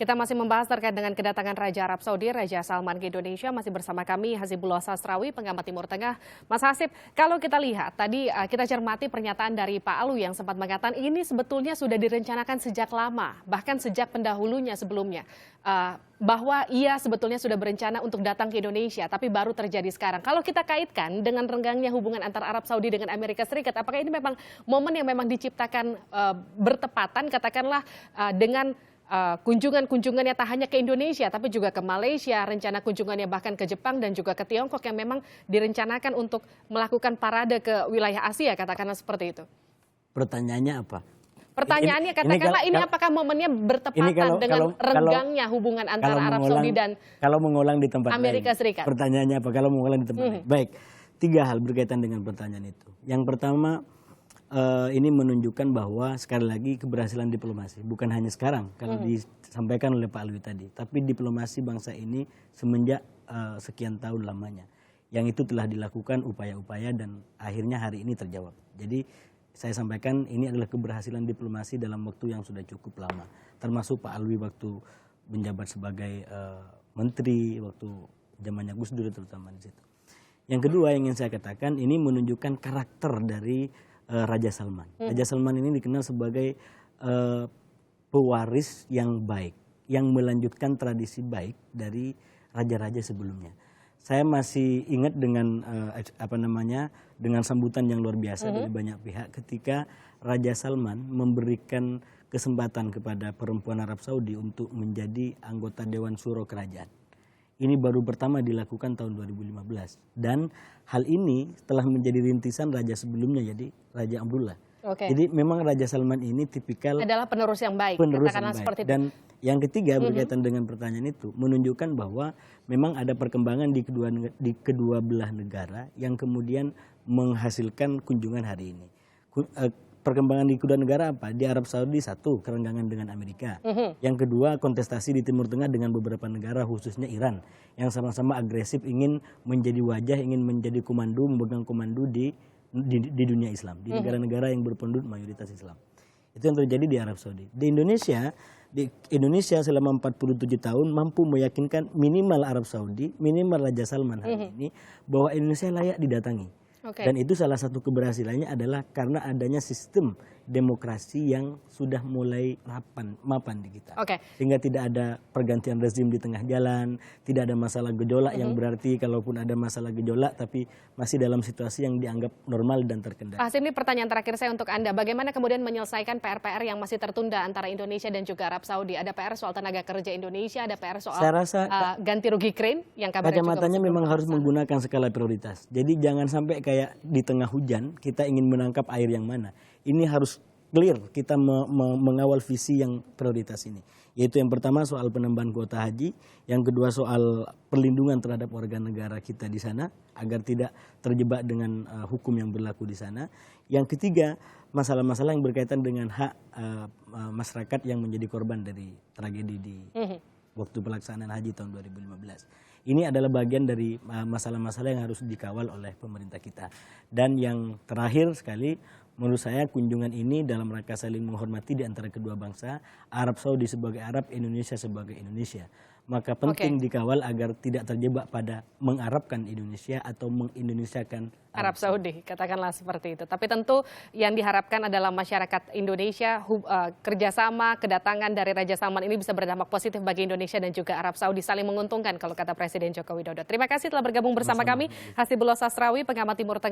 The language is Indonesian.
Kita masih membahas terkait dengan kedatangan Raja Arab Saudi, Raja Salman ke Indonesia. Masih bersama kami Hasibullah Sastrawi, pengamat Timur Tengah. Mas Hasib, kalau kita lihat tadi kita cermati pernyataan dari Pak Alwi yang sempat mengatakan ini sebetulnya sudah direncanakan sejak lama, bahkan sejak pendahulunya sebelumnya. Bahwa ia sebetulnya sudah berencana untuk datang ke Indonesia, tapi baru terjadi sekarang. Kalau kita kaitkan dengan renggangnya hubungan antara Arab Saudi dengan Amerika Serikat, apakah ini memang momen yang memang diciptakan bertepatan, katakanlah dengan kunjungan-kunjungannya tak hanya ke Indonesia, tapi juga ke Malaysia, rencana kunjungannya bahkan ke Jepang dan juga ke Tiongkok yang memang direncanakan untuk melakukan parade ke wilayah Asia, katakanlah seperti itu. Pertanyaannya apa? Pertanyaannya katakanlah ini apakah momennya bertepatan dengan renggangnya hubungan antara Arab Saudi dan kalau mengulang di tempat Amerika lain. Serikat? Pertanyaannya apa kalau mengulang di tempat lain? Baik, 3 hal berkaitan dengan pertanyaan itu. Yang pertama, ini menunjukkan bahwa sekali lagi keberhasilan diplomasi bukan hanya sekarang kalau disampaikan oleh Pak Alwi tadi, tapi diplomasi bangsa ini semenjak sekian tahun lamanya, yang itu telah dilakukan upaya-upaya dan akhirnya hari ini terjawab. Jadi saya sampaikan ini adalah keberhasilan diplomasi dalam waktu yang sudah cukup lama, termasuk Pak Alwi waktu menjabat sebagai menteri, waktu zamannya Gus Dur terutama di situ. Yang kedua yang ingin saya katakan, ini menunjukkan karakter dari Raja Salman. Raja Salman ini dikenal sebagai pewaris yang baik, yang melanjutkan tradisi baik dari raja-raja sebelumnya. Saya masih ingat dengan dengan sambutan yang luar biasa dari banyak pihak ketika Raja Salman memberikan kesempatan kepada perempuan Arab Saudi untuk menjadi anggota Dewan Syuro Kerajaan. Ini baru pertama dilakukan tahun 2015 dan hal ini telah menjadi rintisan raja sebelumnya, jadi Raja Abdullah. Jadi memang Raja Salman ini tipikal adalah penerus yang baik, katakanlah seperti itu. Dan yang ketiga berkaitan dengan pertanyaan itu menunjukkan bahwa memang ada perkembangan di kedua belah negara yang kemudian menghasilkan kunjungan hari ini. Perkembangan di kedua negara apa? Di Arab Saudi satu, kerenggangan dengan Amerika. Yang kedua, kontestasi di Timur Tengah dengan beberapa negara khususnya Iran yang sama-sama agresif ingin menjadi wajah, ingin menjadi komando, memegang komando di dunia Islam, di negara-negara yang berpenduduk mayoritas Islam. Itu yang terjadi di Arab Saudi. Di Indonesia selama 47 tahun mampu meyakinkan minimal Arab Saudi, minimal Raja Salman hari ini bahwa Indonesia layak didatangi. Dan itu salah satu keberhasilannya adalah karena adanya sistem demokrasi yang sudah mulai mapan di kita. Sehingga tidak ada pergantian rezim di tengah jalan, tidak ada masalah gejolak yang berarti kalaupun ada masalah gejolak tapi masih dalam situasi yang dianggap normal dan terkendali. Pak Hasim, ini pertanyaan terakhir saya untuk Anda. Bagaimana kemudian menyelesaikan PR-PR yang masih tertunda antara Indonesia dan juga Arab Saudi? Ada PR soal tenaga kerja Indonesia, ada PR soal ganti rugi krain yang kabarnya juga kacamatanya memang harus menggunakan skala prioritas. Jadi jangan sampai kayak di tengah hujan kita ingin menangkap air yang mana. Ini harus clear kita mengawal visi yang prioritas ini. Yaitu yang pertama soal penambahan kuota haji, yang kedua soal perlindungan terhadap warga negara kita di sana agar tidak terjebak dengan hukum yang berlaku di sana. Yang ketiga, masalah-masalah yang berkaitan dengan hak masyarakat yang menjadi korban dari tragedi di waktu pelaksanaan haji tahun 2015. Ini adalah bagian dari masalah-masalah yang harus dikawal oleh pemerintah kita. Dan yang terakhir sekali, menurut saya kunjungan ini dalam rangka saling menghormati di antara kedua bangsa, Arab Saudi sebagai Arab, Indonesia sebagai Indonesia. Maka penting dikawal agar tidak terjebak pada mengarabkan Indonesia atau mengindonesiakan Arab Saudi, katakanlah seperti itu. Tapi tentu yang diharapkan adalah masyarakat Indonesia, kerjasama, kedatangan dari Raja Salman ini bisa berdampak positif bagi Indonesia dan juga Arab Saudi, saling menguntungkan kalau kata Presiden Joko Widodo. Terima kasih telah bergabung bersama kami, Hasibullah Sastrawi, pengamat Timur Tengah.